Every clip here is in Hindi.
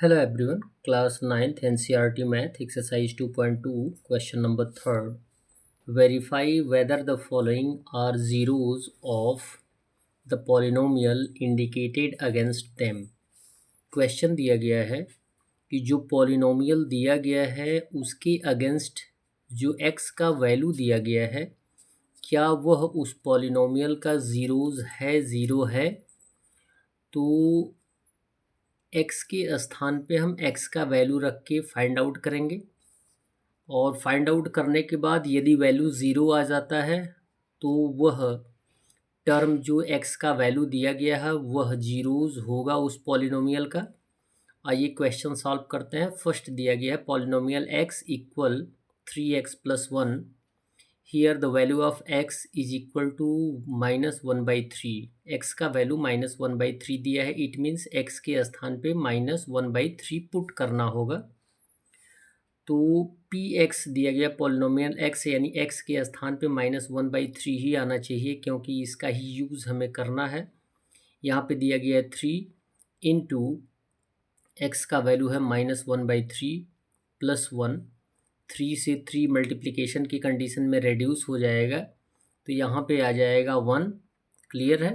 Hello everyone, class 9th NCERT Math exercise 2.2 question number 3rd. Verify whether the following are zeros of the polynomial indicated against them. Question दिया गया है कि जो पॉलिनोमियल दिया गया है उसके अगेंस्ट जो x का वैल्यू दिया गया है क्या वह उस पॉलिनोमियल का ज़ीरो है। तो x के स्थान पे हम x का वैल्यू रख के फाइंड आउट करेंगे और फाइंड आउट करने के बाद यदि वैल्यू ज़ीरो आ जाता है तो वह टर्म जो x का वैल्यू दिया गया है वह जीरोज होगा उस पॉलिनोमियल का। आइए क्वेश्चन सॉल्व करते हैं। फर्स्ट दिया गया है polynomial x equal 3x+1। Here the value of x is equal to -1/3। x का वैल्यू -1/3 दिया है। इट मीन्स x के स्थान पे -1/3 पुट करना होगा। तो px दिया गया पॉलिनोमियल x यानी x के स्थान पे -1/3 ही आना चाहिए क्योंकि इसका ही यूज़ हमें करना है। यहाँ पे दिया गया है 3 इंटू x का वैल्यू है -1/3 प्लस 1। 3 से 3 मल्टीप्लिकेशन की कंडीशन में रेड्यूस हो जाएगा तो यहाँ पे आ जाएगा 1। क्लियर है।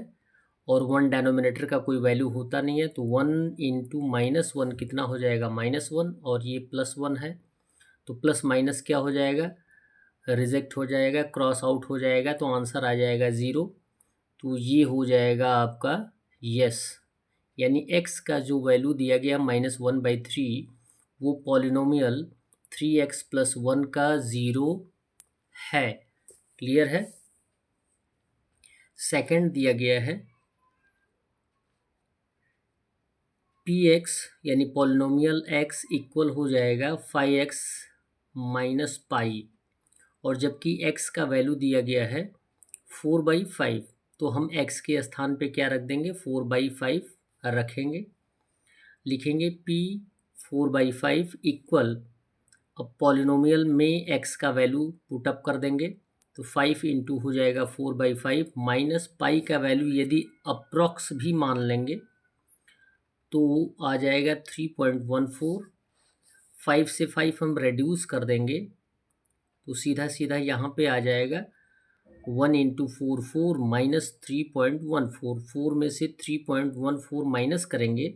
और 1 डेनोमिनेटर का कोई वैल्यू होता नहीं है तो 1 इंटू -1 कितना हो जाएगा -1 और ये +1 है तो प्लस माइनस क्या हो जाएगा, रिजेक्ट हो जाएगा, क्रॉस आउट हो जाएगा तो आंसर आ जाएगा 0। तो ये हो जाएगा आपका यस। यानी x का जो वैल्यू दिया गया -1/3 वो पॉलिनोमियल 3x+1 का ज़ीरो है। क्लियर है। सेकंड दिया गया है px यानी पॉलिनोमियल x इक्वल हो जाएगा 5x माइनस पाई और जबकि x का वैल्यू दिया गया है 4/5 तो हम x के स्थान पे क्या रख देंगे 4/5 रखेंगे। लिखेंगे p 4/5 इक्वल, अब पॉलिनोमियल में x का वैल्यू पुटअप कर देंगे तो 5 इंटू हो जाएगा 4/5 माइनस पाई का वैल्यू यदि अप्रॉक्स भी मान लेंगे तो आ जाएगा 3.14। 5 से 5 हम रेड्यूस कर देंगे तो सीधा सीधा यहाँ पे आ जाएगा 1 इंटू 4 माइनस 3.14। 4 में से 3.14 माइनस करेंगे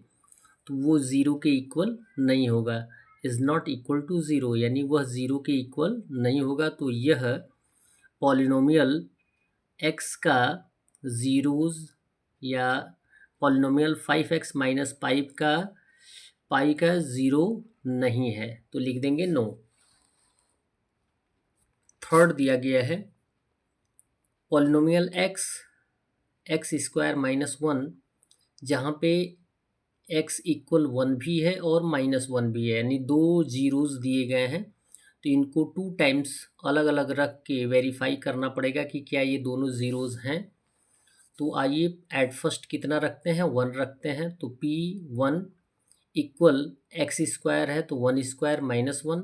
तो वो ज़ीरो के इक्वल नहीं होगा, is not equal to zero, यानी वह ज़ीरो के इक्वल नहीं होगा। तो यह पॉलिनोमियल x का ज़ीरोज़ या पॉलिनोमियल 5x माइनस पाई का ज़ीरो नहीं है तो लिख देंगे नो। थर्ड दिया गया है पॉलिनोमियल x² - 1 जहाँ पे x इक्वल 1 भी है और -1 भी है, यानी दो जीरोज़ दिए गए हैं तो इनको 2 टाइम्स अलग अलग रख के वेरीफाई करना पड़ेगा कि क्या ये दोनों ज़ीरोज़ हैं। तो आइए एट फर्स्ट कितना रखते हैं 1 रखते हैं तो p1 इक्वल x² है तो 1² - 1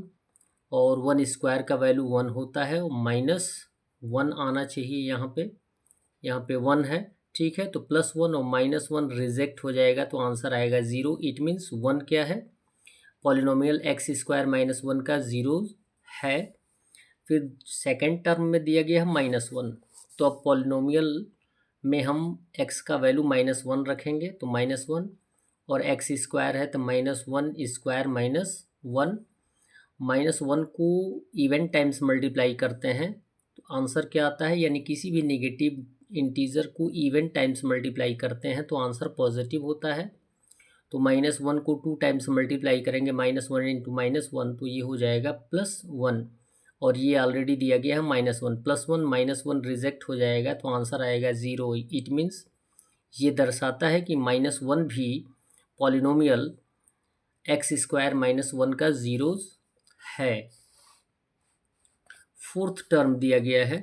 और 1² का वैल्यू 1 होता है और -1 आना चाहिए यहाँ पे 1 है। ठीक है, तो +1 और -1 रिजेक्ट हो जाएगा तो आंसर आएगा 0। इट मीन्स 1 क्या है, पॉलिनोमियल x² - 1 का ज़ीरो है। फिर सेकेंड टर्म में दिया गया है -1 तो अब पॉलिनोमियल में हम x का वैल्यू -1 रखेंगे तो -1 और x² है तो -1² - 1। -1 को इवन टाइम्स मल्टीप्लाई करते हैं तो आंसर क्या आता है, यानी किसी भी नेगेटिव इंटीजर को इवन टाइम्स मल्टीप्लाई करते हैं तो आंसर पॉजिटिव होता है। तो -1 को 2 टाइम्स मल्टीप्लाई करेंगे -1 इंटू -1 तो ये हो जाएगा +1 और ये ऑलरेडी दिया गया है -1 +1 रिजेक्ट हो जाएगा तो आंसर आएगा 0। इट मीन्स ये दर्शाता है कि -1 भी पॉलिनोमियल x² - 1 का ज़ीरोज़ है। फोर्थ टर्म दिया गया है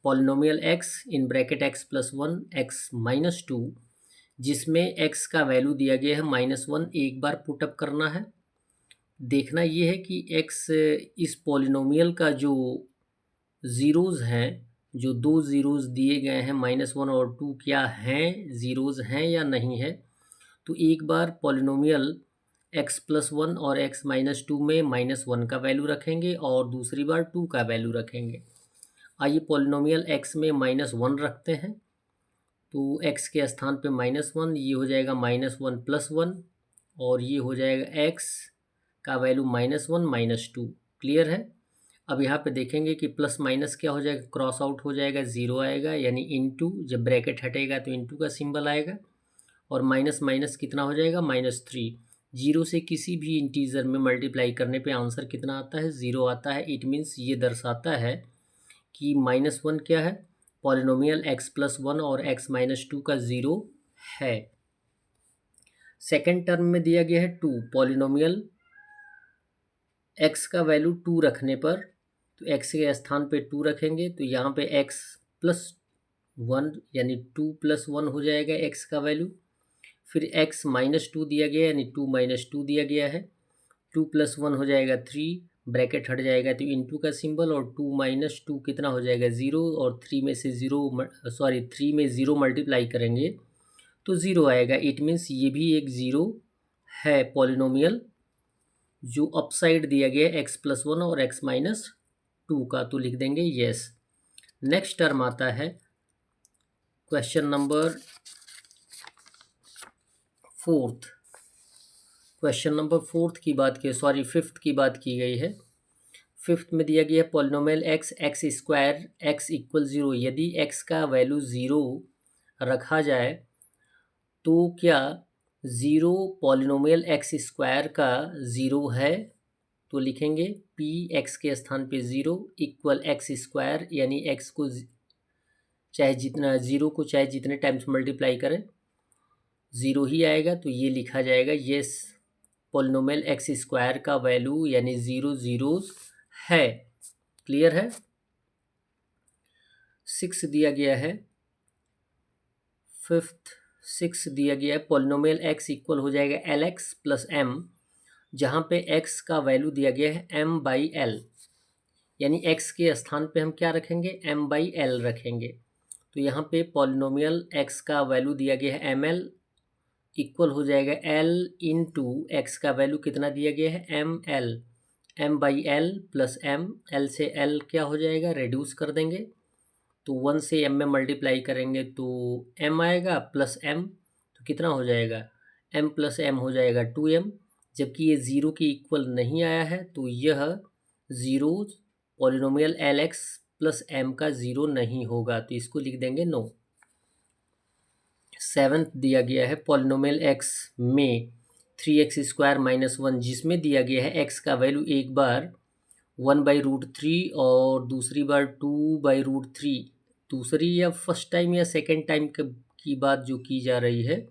polynomial x in bracket x+1 x - 2 जिसमें x का वैल्यू दिया गया है -1। एक बार पुटअप करना है, देखना ये है कि x इस पॉलिनोमियल का जो ज़ीरोज़ हैं, जो दो ज़ीरोज़ दिए गए हैं -1 और 2 क्या हैं, ज़ीरोज़ हैं या नहीं है। तो एक बार पॉलिनोमियल एक्स प्लस वन और एक्स माइनस टू में माइनस वन का वैल्यू रखेंगे और दूसरी बार टू का वैल्यू रखेंगे। आइए पॉलिनोमियल एक्स में माइनस वन रखते हैं, तो एक्स के स्थान पे माइनस वन, ये हो जाएगा माइनस वन प्लस वन, और ये हो जाएगा एक्स का value minus one minus two. Clear है। अब यहाँ पे देखेंगे कि प्लस माइनस क्या हो जाएगा, क्रॉस आउट हो जाएगा, ज़ीरो आएगा, यानी इनटू, जब ब्रैकेट हटेगा तो इनटू का सिंबल आएगा, और माइनस माइनस कितना हो जाएगा, माइनस थ्री। जीरो से किसी भी इंटीजर में मल्टीप्लाई करने पे आंसर कितना आता है, ज़ीरो आता है। इट मीन्स ये दर्शाता है कि माइनस वन क्या है, पॉलिनोमियल एक्स प्लस वन और एक्स माइनस टू का ज़ीरो है। सेकेंड टर्म में दिया गया है टू, पॉलिनोमियल एक्स का वैल्यू टू रखने पर, तो एक्स के स्थान पे टू रखेंगे, तो यहाँ पे एक्स प्लस वन यानी टू प्लस वन हो जाएगा एक्स का वैल्यू। फिर एक्स माइनस टू दिया गया यानी टू माइनस टू दिया गया है, टू प्लस वन हो जाएगा थ्री, ब्रैकेट हट जाएगा तो इंटू का सिंबल, और टू माइनस टू कितना हो जाएगा, ज़ीरो, और थ्री में से ज़ीरो सॉरी थ्री में ज़ीरो मल्टीप्लाई करेंगे तो ज़ीरो आएगा। इट मीन्स ये भी एक ज़ीरो है पॉलिनोमियल जो अपसाइड दिया गया है एक्स प्लस वन और एक्स माइनस टू का, तो लिख देंगे येस। नेक्स्ट टर्म आता है question number fourth. Question number fourth की बात की फिफ्थ की बात की गई है। फिफ्थ में दिया गया है polynomial x x square x equal zero. यदि एक्स का वैल्यू ज़ीरो रखा जाए तो क्या ज़ीरो पॉलिनोमियल एक्स स्क्वायर का ज़ीरो है, तो लिखेंगे पी एक्स के स्थान पे ज़ीरो इक्वल एक्स स्क्वायर, यानी एक्स को चाहे जितना ज़ीरो को चाहे जितने टाइम्स मल्टीप्लाई करें ज़ीरो ही आएगा, तो ये लिखा जाएगा येस पॉलिनोमियल एक्स स्क्वायर का वैल्यू यानी ज़ीरो ज़ीरोज़ है। क्लियर है। सिक्स दिया गया है, फिफ्थ सिक्स दिया गया है पॉलिनोमियल एक्स इक्वल हो जाएगा एल एक्स प्लस एम, जहाँ पे एक्स का वैल्यू दिया गया है एम बाई एल, यानी एक्स के स्थान पे हम क्या रखेंगे, एम बाई एल रखेंगे। तो यहाँ पे पॉलिनोमियल एक्स का वैल्यू दिया गया है एम एल इक्वल हो जाएगा एल इंटू एक्स का वैल्यू कितना दिया गया है M L, M by L plus M, L से एल क्या हो जाएगा, रेड्यूस कर देंगे, तो वन से एम में मल्टीप्लाई करेंगे तो एम आएगा प्लस एम, तो कितना हो जाएगा, एम प्लस एम हो जाएगा टू एम। जबकि ये ज़ीरो के इक्वल नहीं आया है तो यह zero polynomial L x plus M का ज़ीरो नहीं होगा, तो इसको लिख देंगे नो। सेवन्थ दिया गया है पॉलिनोमियल एक्स में three x square minus one, जिसमें दिया गया है एक्स का वैल्यू एक बार वन बाई रूट थ्री और दूसरी बार टू बाई रूट थ्री, दूसरी या फर्स्ट टाइम या सेकेंड टाइम की बात जो की जा रही है,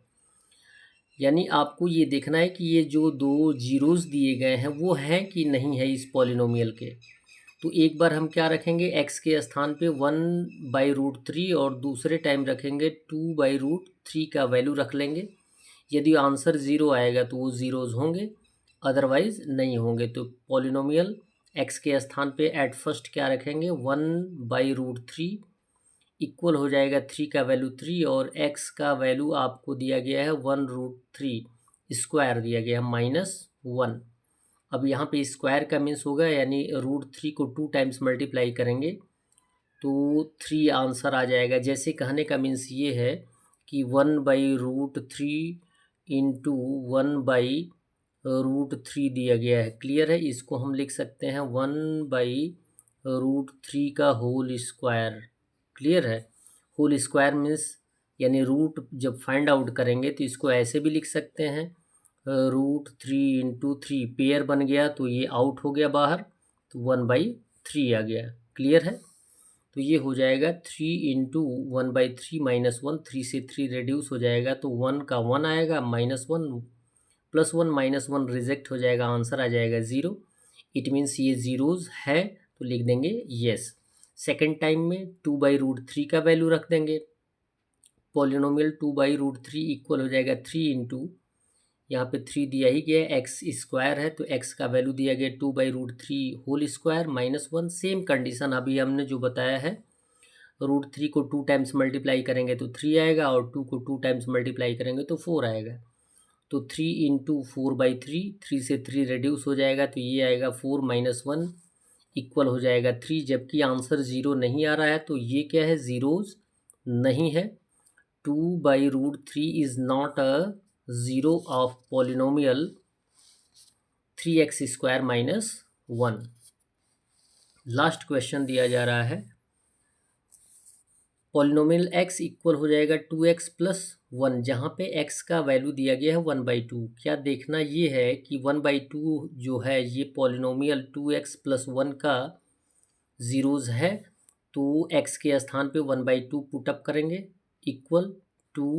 यानी आपको ये देखना है कि ये जो दो जीरोज़ दिए गए हैं वो हैं कि नहीं है इस पॉलिनोमियल के। तो एक बार हम क्या रखेंगे, एक्स के स्थान पे वन बाई रूट थ्री और दूसरे टाइम रखेंगे टू बाई रूट थ्री का वैल्यू रख लेंगे। यदि आंसर ज़ीरो आएगा तो वो ज़ीरोज़ होंगे, अदरवाइज़ नहीं होंगे। तो पॉलिनोमियल एक्स के स्थान पे एट फर्स्ट क्या रखेंगे, one by root three equal हो जाएगा थ्री का वैल्यू थ्री, और एक्स का वैल्यू आपको दिया गया है वन रूट थ्री, स्क्वायर दिया गया है माइनस वन। अब यहाँ पे स्क्वायर का मीन्स होगा यानी रूट थ्री को टू टाइम्स मल्टीप्लाई करेंगे तो थ्री आंसर आ जाएगा। जैसे कहने का मीन्स ये है कि one by root three into one by root three दिया गया है। क्लियर है। इसको हम लिख सकते हैं वन बाई रूट थ्री का होल स्क्वायर। क्लियर है। होल स्क्वायर मीन्स यानी रूट जब फाइंड आउट करेंगे तो इसको ऐसे भी लिख सकते हैं, root three into three pair बन गया तो ये आउट हो गया बाहर, तो वन बाई थ्री आ गया। क्लियर है। तो ये हो जाएगा three into one by three minus one, three से थ्री रिड्यूस हो जाएगा तो वन का वन आएगा, minus one plus one minus one reject हो जाएगा, आंसर आ जाएगा ज़ीरो। इट मीन्स ये ज़ीरोज़ है तो लिख देंगे येस। सेकेंड टाइम में टू बाई रूट थ्री का वैल्यू रख देंगे, polynomial two by root three equal हो जाएगा थ्री इंटू, यहाँ पे थ्री दिया ही गया, एक्स स्क्वायर है तो एक्स का वैल्यू दिया गया two by root three whole square minus one. Same condition अभी हमने जो बताया है, रूट थ्री को टू टाइम्स मल्टीप्लाई करेंगे तो थ्री आएगा और टू को टू टाइम्स मल्टीप्लाई करेंगे तो फोर आएगा। तो 3 इंटू 4/3, 3 से 3 रिड्यूस हो जाएगा तो ये आएगा 4 माइनस 1 इक्वल हो जाएगा 3। जबकि आंसर 0 नहीं आ रहा है तो ये क्या है, ज़ीरोज़ नहीं है। 2/√3 is not a zero of polynomial 3x² minus 1। Last question दिया जा रहा है, पॉलिनोमियल x इक्वल हो जाएगा 2x प्लस 1, जहाँ पे x का वैल्यू दिया गया है 1/2। क्या देखना ये है कि 1/2 जो है ये पॉलिनोमियल 2x प्लस 1 का ज़ीरोज़ है, तो x के स्थान पे 1/2 पुटअप करेंगे इक्वल 2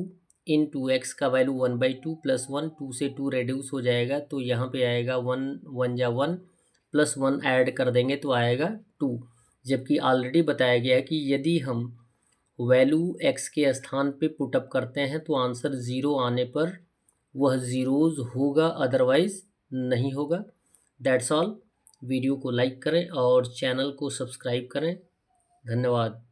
इन 2x का वैल्यू 1/2 प्लस 1, 2 से 2 रेड्यूस हो जाएगा तो यहाँ पे आएगा 1 1 जा 1 प्लस 1 ऐड कर देंगे तो आएगा 2। जबकि ऑलरेडी बताया गया है कि यदि हम वैल्यू x के स्थान पे पुटअप करते हैं तो आंसर 0 आने पर वह ज़ीरोज़ होगा, अदरवाइज़ नहीं होगा। That's all. वीडियो को लाइक करें और चैनल को सब्सक्राइब करें। धन्यवाद।